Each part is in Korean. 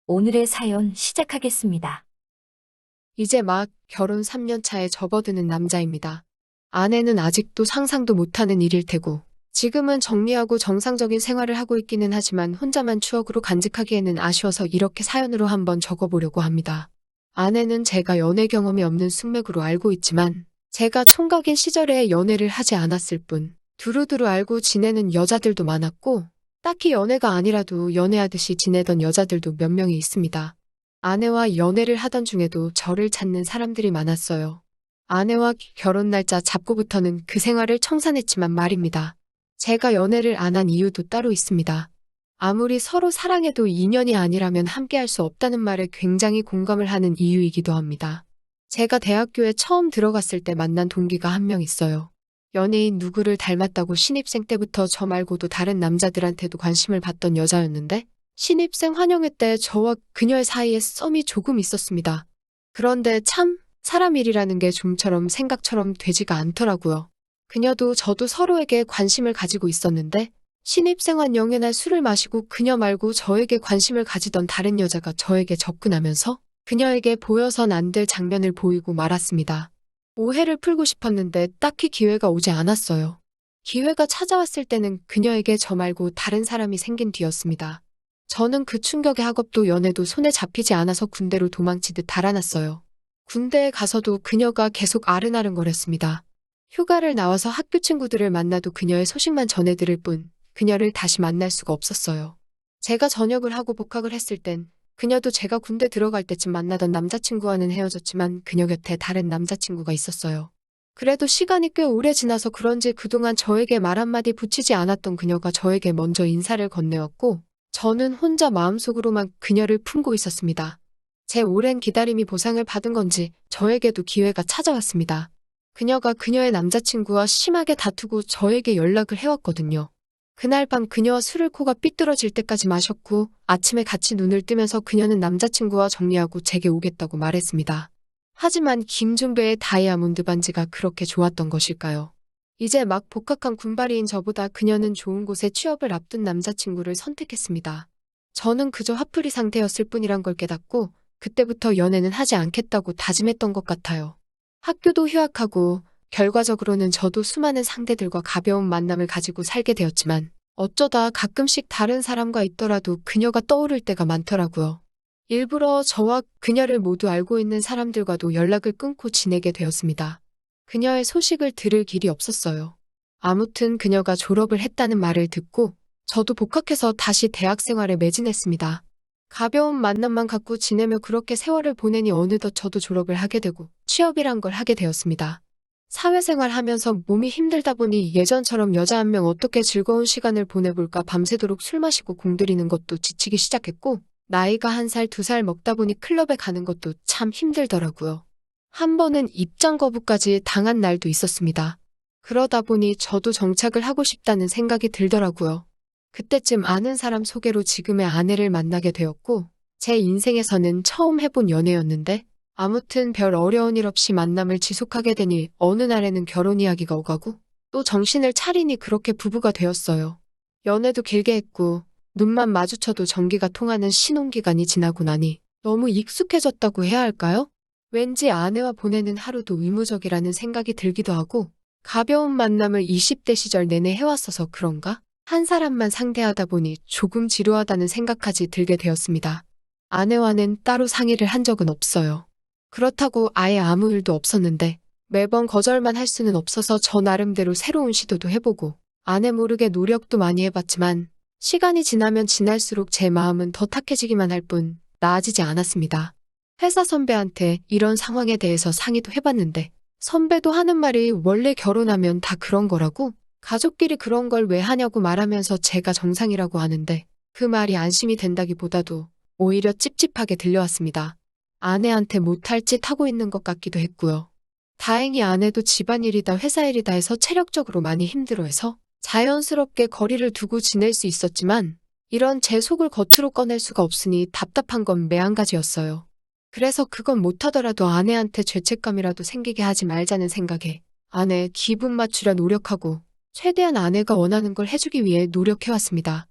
오늘의 사연 시작하겠습니다. 이제 막 결혼 3년 차에 접어드는 남자입니다. 아내는 아직도 상상도 못하는 일일 테고, 지금은 정리하고 정상적인 생활을 하고 있기는 하지만 혼자만 추억으로 간직하기에는 아쉬워서 이렇게 사연으로 한번 적어보려고 합니다. 아내는 제가 연애 경험이 없는 숙맥으로 알고 있지만, 제가 총각인 시절에 연애를 하지 않았을 뿐, 두루두루 알고 지내는 여자들도 많았고, 딱히 연애가 아니라도 연애하듯이 지내던 여자들도 몇 명이 있습니다. 아내와 연애를 하던 중에도 저를 찾는 사람들이 많았어요. 아내와 결혼 날짜 잡고부터는 그 생활을 청산했지만 말입니다. 제가 연애를 안 한 이유도 따로 있습니다. 아무리 서로 사랑해도 인연이 아니라면 함께할 수 없다는 말에 굉장히 공감을 하는 이유이기도 합니다. 제가 대학교에 처음 들어갔을 때 만난 동기가 한 명 있어요. 연예인 누구를 닮았다고 신입생 때부터 저 말고도 다른 남자들한테도 관심을 받던 여자였는데, 신입생 환영회 때 저와 그녀의 사이에 썸이 조금 있었습니다. 그런데 참 사람 일이라는 게 좀처럼 생각처럼 되지가 않더라고요. 그녀도 저도 서로에게 관심을 가지고 있었는데 신입생 환영회 날 술을 마시고 그녀 말고 저에게 관심을 가지던 다른 여자가 저에게 접근하면서 그녀에게 보여선 안 될 장면을 보이고 말았습니다. 오해를 풀고 싶었는데 딱히 기회가 오지 않았어요. 기회가 찾아왔을 때는 그녀에게 저 말고 다른 사람이 생긴 뒤였습니다. 저는 그 충격에 학업도 연애도 손에 잡히지 않아서 군대로 도망치듯 달아났어요. 군대에 가서도 그녀가 계속 아른아른거렸습니다. 휴가를 나와서 학교 친구들을 만나도 그녀의 소식만 전해들을 뿐 그녀를 다시 만날 수가 없었어요. 제가 전역을 하고 복학을 했을 땐 그녀도 제가 군대 들어갈 때쯤 만나던 남자친구와는 헤어졌지만 그녀 곁에 다른 남자친구가 있었어요. 그래도 시간이 꽤 오래 지나서 그런지 그동안 저에게 말 한마디 붙이지 않았던 그녀가 저에게 먼저 인사를 건네었고 저는 혼자 마음속으로만 그녀를 품고 있었습니다. 제 오랜 기다림이 보상을 받은 건지 저에게도 기회가 찾아왔습니다. 그녀가 그녀의 남자친구와 심하게 다투고 저에게 연락을 해왔거든요. 그날 밤 그녀와 술을 코가 삐뚤어질 때까지 마셨고 아침에 같이 눈을 뜨면서 그녀는 남자친구와 정리하고 제게 오겠다고 말했습니다. 하지만 김종배의 다이아몬드 반지가 그렇게 좋았던 것일까요? 이제 막 복학한 군발이인 저보다 그녀는 좋은 곳에 취업을 앞둔 남자친구를 선택했습니다. 저는 그저 화풀이 상태였을 뿐이란 걸 깨닫고 그때부터 연애는 하지 않겠다고 다짐했던 것 같아요. 학교도 휴학하고 결과적으로는 저도 수많은 상대들과 가벼운 만남을 가지고 살게 되었지만 어쩌다 가끔씩 다른 사람과 있더라도 그녀가 떠오를 때가 많더라고요. 일부러 저와 그녀를 모두 알고 있는 사람들과도 연락을 끊고 지내게 되었습니다. 그녀의 소식을 들을 길이 없었어요. 아무튼 그녀가 졸업을 했다는 말을 듣고 저도 복학해서 다시 대학 생활에 매진했습니다. 가벼운 만남만 갖고 지내며 그렇게 세월을 보내니 어느덧 저도 졸업을 하게 되고 취업이란 걸 하게 되었습니다. 사회생활 하면서 몸이 힘들다 보니 예전처럼 여자 한 명 어떻게 즐거운 시간을 보내볼까 밤새도록 술 마시고 공들이는 것도 지치기 시작했고 나이가 1살, 2살 먹다 보니 클럽에 가는 것도 참 힘들더라고요. 한 번은 입장 거부까지 당한 날도 있었습니다. 그러다 보니 저도 정착을 하고 싶다는 생각이 들더라고요. 그때쯤 아는 사람 소개로 지금의 아내를 만나게 되었고 제 인생에서는 처음 해본 연애였는데 아무튼 별 어려운 일 없이 만남을 지속하게 되니 어느 날에는 결혼 이야기가 오가고 또 정신을 차리니 그렇게 부부가 되었어요. 연애도 길게 했고 눈만 마주쳐도 전기가 통하는 신혼기간이 지나고 나니 너무 익숙해졌다고 해야 할까요? 왠지 아내와 보내는 하루도 의무적이라는 생각이 들기도 하고 가벼운 만남을 20대 시절 내내 해왔어서 그런가? 한 사람만 상대하다 보니 조금 지루하다는 생각까지 들게 되었습니다. 아내와는 따로 상의를 한 적은 없어요. 그렇다고 아예 아무 일도 없었는데 매번 거절만 할 수는 없어서 저 나름대로 새로운 시도도 해보고 아내 모르게 노력도 많이 해봤지만 시간이 지나면 지날수록 제 마음은 더 탁해지기만 할 뿐 나아지지 않았습니다. 회사 선배한테 이런 상황에 대해서 상의도 해봤는데 선배도 하는 말이 원래 결혼하면 다 그런 거라고 가족끼리 그런 걸 왜 하냐고 말하면서 제가 정상이라고 하는데 그 말이 안심이 된다기보다도 오히려 찝찝하게 들려왔습니다. 아내한테 못할 짓 하고 있는 것 같기도 했고요. 다행히 아내도 집안일이다 회사일이다 해서 체력적으로 많이 힘들어해서 자연스럽게 거리를 두고 지낼 수 있었지만 이런 제 속을 겉으로 꺼낼 수가 없으니 답답한 건 매한가지였어요. 그래서 그건 못하더라도 아내한테 죄책감이라도 생기게 하지 말자는 생각에 아내 기분 맞추려 노력하고 최대한 아내가 원하는 걸 해주기 위해 노력해왔습니다.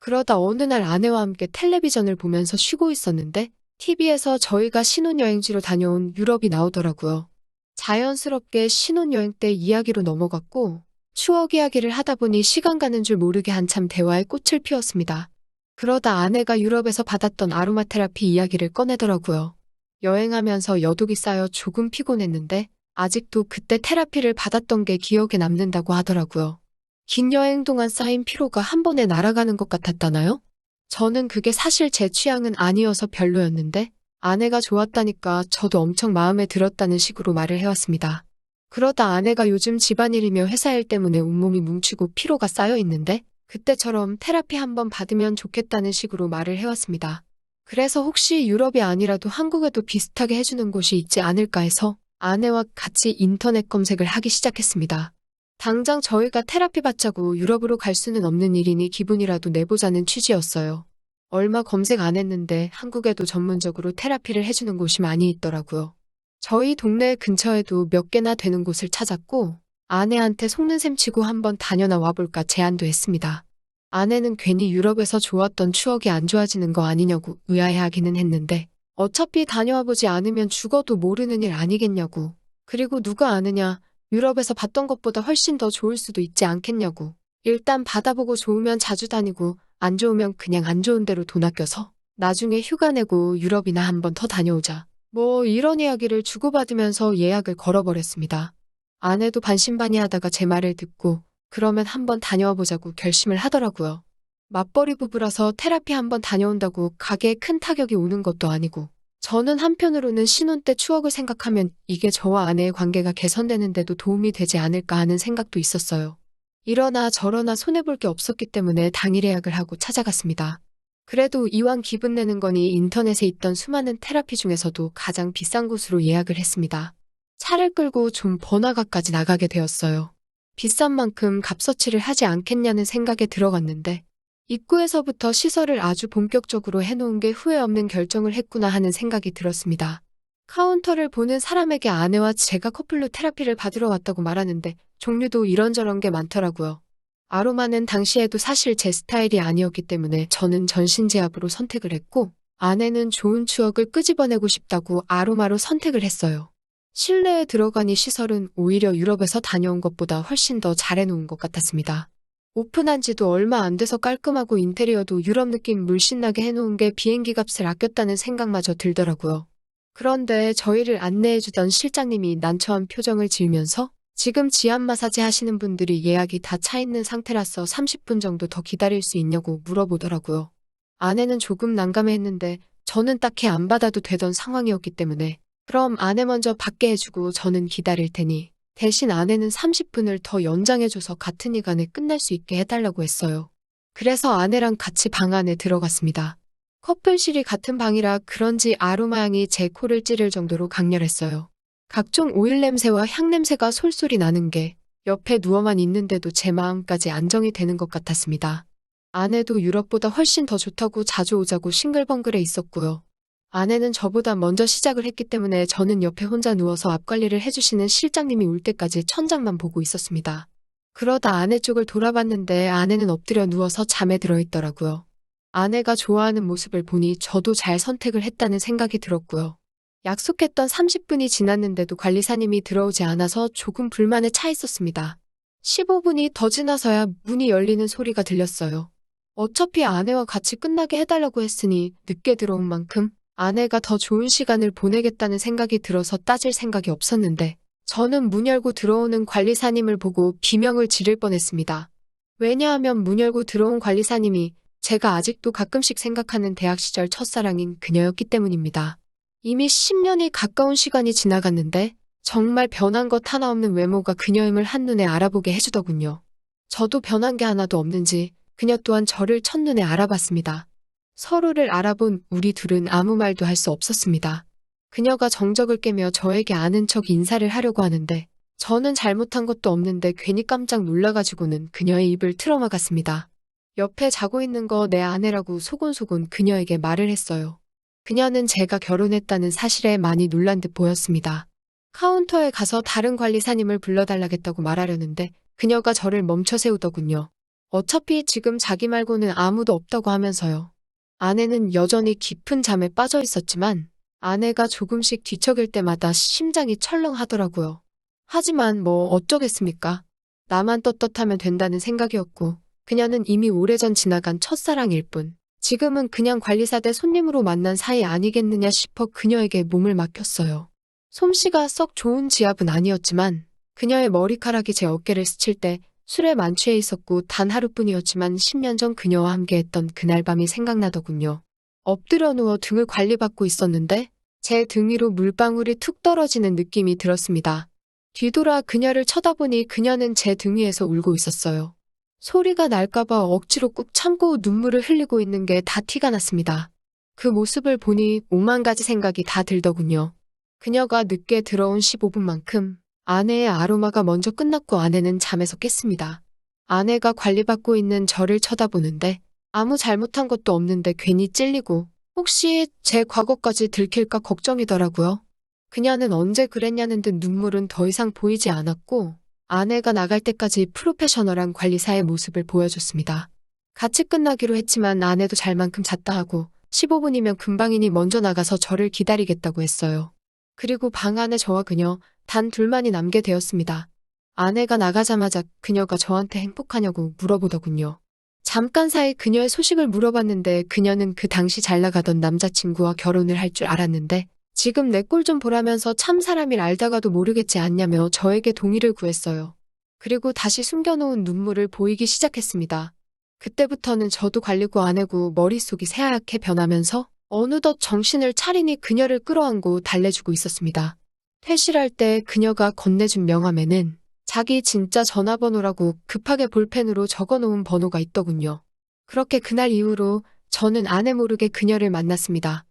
그러다 어느 날 아내와 함께 텔레비전을 보면서 쉬고 있었는데 TV에서 저희가 신혼여행지로 다녀온 유럽이 나오더라고요. 자연스럽게 신혼여행 때 이야기로 넘어갔고 추억 이야기를 하다 보니 시간 가는 줄 모르게 한참 대화에 꽃을 피웠습니다. 그러다 아내가 유럽에서 받았던 아로마 테라피 이야기를 꺼내더라고요. 여행하면서 여독이 쌓여 조금 피곤했는데 아직도 그때 테라피를 받았던 게 기억에 남는다고 하더라고요. 긴 여행 동안 쌓인 피로가 한 번에 날아가는 것 같았다나요? 저는 그게 사실 제 취향은 아니어서 별로였는데 아내가 좋았다니까 저도 엄청 마음에 들었다는 식으로 말을 해왔습니다. 그러다 아내가 요즘 집안일이며 회사일 때문에 온몸이 뭉치고 피로가 쌓여 있는데 그때처럼 테라피 한번 받으면 좋겠다는 식으로 말을 해왔습니다. 그래서 혹시 유럽이 아니라도 한국에도 비슷하게 해주는 곳이 있지 않을까 해서 아내와 같이 인터넷 검색을 하기 시작했습니다. 당장 저희가 테라피 받자고 유럽으로 갈 수는 없는 일이니 기분이라도 내보자는 취지였어요. 얼마 검색 안 했는데 한국에도 전문적으로 테라피를 해주는 곳이 많이 있더라고요. 저희 동네 근처에도 몇 개나 되는 곳을 찾았고 아내한테 속는 셈 치고 한번 다녀나 와볼까 제안도 했습니다. 아내는 괜히 유럽에서 좋았던 추억이 안 좋아지는 거 아니냐고 의아해하기는 했는데 어차피 다녀와보지 않으면 죽어도 모르는 일 아니겠냐고. 그리고 누가 아느냐, 유럽에서 봤던 것보다 훨씬 더 좋을 수도 있지 않겠냐고. 일단 받아보고 좋으면 자주 다니고 안 좋으면 그냥 안 좋은 대로 돈 아껴서 나중에 휴가 내고 유럽이나 한번 더 다녀오자. 뭐 이런 이야기를 주고받으면서 예약을 걸어버렸습니다. 아내도 반신반의하다가 제 말을 듣고 그러면 한번 다녀와 보자고 결심을 하더라고요. 맞벌이 부부라서 테라피 한번 다녀온다고 가게에 큰 타격이 오는 것도 아니고 저는 한편으로는 신혼 때 추억을 생각하면 이게 저와 아내의 관계가 개선되는데도 도움이 되지 않을까 하는 생각도 있었어요. 이러나 저러나 손해볼 게 없었기 때문에 당일 예약을 하고 찾아갔습니다. 그래도 이왕 기분 내는 거니 인터넷에 있던 수많은 테라피 중에서도 가장 비싼 곳으로 예약을 했습니다. 차를 끌고 좀 번화가까지 나가게 되었어요. 비싼 만큼 값어치를 하지 않겠냐는 생각에 들어갔는데 입구에서부터 시설을 아주 본격적으로 해놓은 게 후회 없는 결정을 했구나 하는 생각이 들었습니다. 카운터를 보는 사람에게 아내와 제가 커플로 테라피를 받으러 왔다고 말하는데 종류도 이런저런 게 많더라고요. 아로마는 당시에도 사실 제 스타일이 아니었기 때문에 저는 전신제압으로 선택을 했고 아내는 좋은 추억을 끄집어내고 싶다고 아로마로 선택을 했어요. 실내에 들어가니 시설은 오히려 유럽에서 다녀온 것보다 훨씬 더 잘해놓은 것 같았습니다. 오픈한 지도 얼마 안 돼서 깔끔하고 인테리어도 유럽 느낌 물씬 나게 해놓은 게 비행기 값을 아꼈다는 생각마저 들더라고요. 그런데 저희를 안내해주던 실장님이 난처한 표정을 지으면서 지금 지압 마사지 하시는 분들이 예약이 다 차 있는 상태라서 30분 정도 더 기다릴 수 있냐고 물어보더라고요. 아내는 조금 난감해했는데 저는 딱히 안 받아도 되던 상황이었기 때문에 그럼 아내 먼저 받게 해주고 저는 기다릴 테니 대신 아내는 30분을 더 연장해줘서 같은 시간에 끝날 수 있게 해달라고 했어요. 그래서 아내랑 같이 방 안에 들어갔습니다. 커플실이 같은 방이라 그런지 아로마 향이 제 코를 찌를 정도로 강렬했어요. 각종 오일 냄새와 향 냄새가 솔솔이 나는 게 옆에 누워만 있는데도 제 마음까지 안정이 되는 것 같았습니다. 아내도 유럽보다 훨씬 더 좋다고 자주 오자고 싱글벙글해 있었고요. 아내는 저보다 먼저 시작을 했기 때문에 저는 옆에 혼자 누워서 앞 관리를 해주시는 실장님이 올 때까지 천장만 보고 있었습니다. 그러다 아내 쪽을 돌아봤는데 아내는 엎드려 누워서 잠에 들어 있더라고요. 아내가 좋아하는 모습을 보니 저도 잘 선택을 했다는 생각이 들었고요. 약속했던 30분이 지났는데도 관리사님이 들어오지 않아서 조금 불만에 차 있었습니다. 15분이 더 지나서야 문이 열리는 소리가 들렸어요. 어차피 아내와 같이 끝나게 해달라고 했으니 늦게 들어온 만큼 아내가 더 좋은 시간을 보내겠다는 생각이 들어서 따질 생각이 없었는데 저는 문 열고 들어오는 관리사님을 보고 비명을 지를 뻔했습니다. 왜냐하면 문 열고 들어온 관리사님이 제가 아직도 가끔씩 생각하는 대학 시절 첫사랑인 그녀였기 때문입니다. 이미 10년이 가까운 시간이 지나갔는데 정말 변한 것 하나 없는 외모가 그녀임을 한눈에 알아보게 해주더군요. 저도 변한 게 하나도 없는지 그녀 또한 저를 첫눈에 알아봤습니다. 서로를 알아본 우리 둘은 아무 말도 할 수 없었습니다. 그녀가 정적을 깨며 저에게 아는 척 인사를 하려고 하는데 저는 잘못한 것도 없는데 괜히 깜짝 놀라가지고는 그녀의 입을 틀어막았습니다. 옆에 자고 있는 거 내 아내라고 소곤소곤 그녀에게 말을 했어요. 그녀는 제가 결혼했다는 사실에 많이 놀란 듯 보였습니다. 카운터에 가서 다른 관리사님을 불러달라겠다고 말하려는데 그녀가 저를 멈춰 세우더군요. 어차피 지금 자기 말고는 아무도 없다고 하면서요. 아내는 여전히 깊은 잠에 빠져 있었지만 아내가 조금씩 뒤척일 때마다 심장이 철렁하더라고요. 하지만 뭐 어쩌겠습니까? 나만 떳떳하면 된다는 생각이었고 그녀는 이미 오래전 지나간 첫사랑일 뿐 지금은 그냥 관리사 대 손님으로 만난 사이 아니겠느냐 싶어 그녀에게 몸을 맡겼어요. 솜씨가 썩 좋은 지압은 아니었지만 그녀의 머리카락이 제 어깨를 스칠 때 술에 만취해 있었고 단 하루뿐이었지만 10년 전 그녀와 함께했던 그날 밤이 생각나더군요. 엎드려 누워 등을 관리받고 있었는데 제 등 위로 물방울이 툭 떨어지는 느낌이 들었습니다. 뒤돌아 그녀를 쳐다보니 그녀는 제 등 위에서 울고 있었어요. 소리가 날까봐 억지로 꾹 참고 눈물을 흘리고 있는 게 다 티가 났습니다. 그 모습을 보니 오만 가지 생각이 다 들더군요. 그녀가 늦게 들어온 15분만큼 아내의 아로마가 먼저 끝났고 아내는 잠에서 깼습니다. 아내가 관리받고 있는 저를 쳐다보는데 아무 잘못한 것도 없는데 괜히 찔리고 혹시 제 과거까지 들킬까 걱정이더라고요. 그녀는 언제 그랬냐는 듯 눈물은 더 이상 보이지 않았고 아내가 나갈 때까지 프로페셔널한 관리사의 모습을 보여줬습니다. 같이 끝나기로 했지만 아내도 잘 만큼 잤다 하고 15분이면 금방이니 먼저 나가서 저를 기다리겠다고 했어요. 그리고 방 안에 저와 그녀 단 둘만이 남게 되었습니다. 아내가 나가자마자 그녀가 저한테 행복하냐고 물어보더군요. 잠깐 사이 그녀의 소식을 물어봤는데 그녀는 그 당시 잘 나가던 남자친구와 결혼을 할 줄 알았는데 지금 내 꼴 좀 보라면서 참 사람일 알다가도 모르겠지 않냐며 저에게 동의를 구했어요. 그리고 다시 숨겨놓은 눈물을 보이기 시작했습니다. 그때부터는 저도 관리고 아내고 머릿속이 새하얗게 변하면서 어느덧 정신을 차리니 그녀를 끌어안고 달래주고 있었습니다. 퇴실할 때 그녀가 건네준 명함에는 자기 진짜 전화번호라고 급하게 볼펜으로 적어놓은 번호가 있더군요. 그렇게 그날 이후로 저는 아내 모르게 그녀를 만났습니다.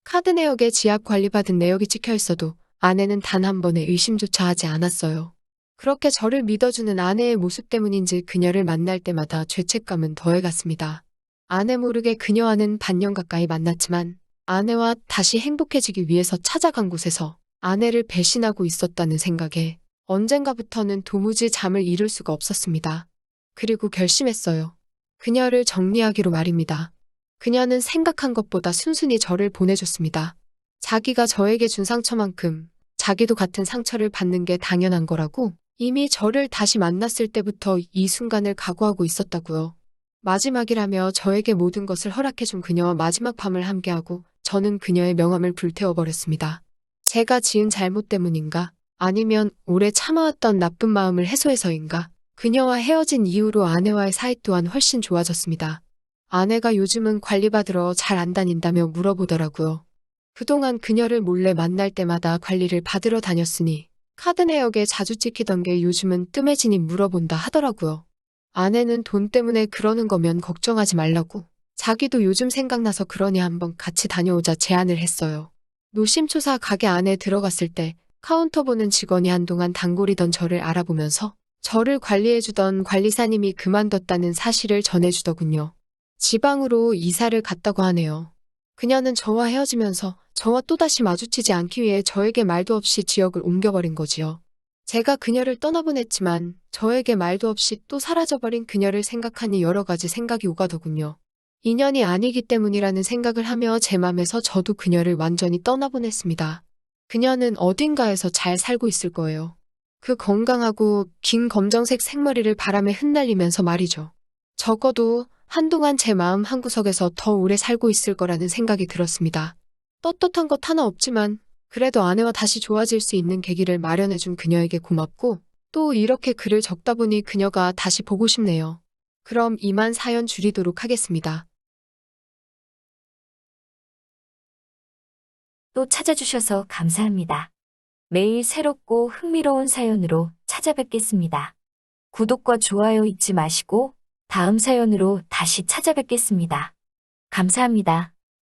카드 내역에 지압 관리받은 내역이 찍혀 있어도 아내는 단 한 번의 의심조차 하지 않았어요. 그렇게 저를 믿어주는 아내의 모습 때문인지 그녀를 만날 때마다 죄책감은 더해갔습니다. 아내 모르게 그녀와는 반년 가까이 만났지만 아내와 다시 행복해지기 위해서 찾아간 곳에서 아내를 배신하고 있었다는 생각에 언젠가부터는 도무지 잠을 이룰 수가 없었습니다. 그리고 결심했어요. 그녀를 정리하기로 말입니다. 그녀는 생각한 것보다 순순히 저를 보내줬습니다. 자기가 저에게 준 상처만큼 자기도 같은 상처를 받는 게 당연한 거라고 이미 저를 다시 만났을 때부터 이 순간을 각오하고 있었다고요. 마지막이라며 저에게 모든 것을 허락해준 그녀와 마지막 밤을 함께하고 저는 그녀의 명함을 불태워버렸습니다. 제가 지은 잘못 때문인가? 아니면 오래 참아왔던 나쁜 마음을 해소해서인가? 그녀와 헤어진 이후로 아내와의 사이 또한 훨씬 좋아졌습니다. 아내가 요즘은 관리받으러 잘 안 다닌다며 물어보더라고요. 그동안 그녀를 몰래 만날 때마다 관리를 받으러 다녔으니 카드 내역에 자주 찍히던 게 요즘은 뜸해지니 물어본다 하더라고요. 아내는 돈 때문에 그러는 거면 걱정하지 말라고. 자기도 요즘 생각나서 그러니 한번 같이 다녀오자 제안을 했어요. 노심초사 가게 안에 들어갔을 때 카운터 보는 직원이 한동안 단골이던 저를 알아보면서 저를 관리해주던 관리사님이 그만뒀다는 사실을 전해주더군요. 지방으로 이사를 갔다고 하네요. 그녀는 저와 헤어지면서 저와 또다시 마주치지 않기 위해 저에게 말도 없이 지역을 옮겨버린 거지요. 제가 그녀를 떠나보냈지만 저에게 말도 없이 또 사라져버린 그녀를 생각하니 여러 가지 생각이 오가더군요. 인연이 아니기 때문이라는 생각을 하며 제 맘에서 저도 그녀를 완전히 떠나보냈습니다. 그녀는 어딘가에서 잘 살고 있을 거예요. 그 건강하고 긴 검정색 생머리를 바람에 흩날리면서 말이죠. 적어도 한동안 제 마음 한구석에서 더 오래 살고 있을 거라는 생각이 들었습니다. 떳떳한 것 하나 없지만 그래도 아내와 다시 좋아질 수 있는 계기를 마련해준 그녀에게 고맙고 또 이렇게 글을 적다 보니 그녀가 다시 보고 싶네요. 그럼 이만 사연 줄이도록 하겠습니다. 또 찾아주셔서 감사합니다. 매일 새롭고 흥미로운 사연으로 찾아뵙겠습니다. 구독과 좋아요 잊지 마시고 다음 사연으로 다시 찾아뵙겠습니다. 감사합니다.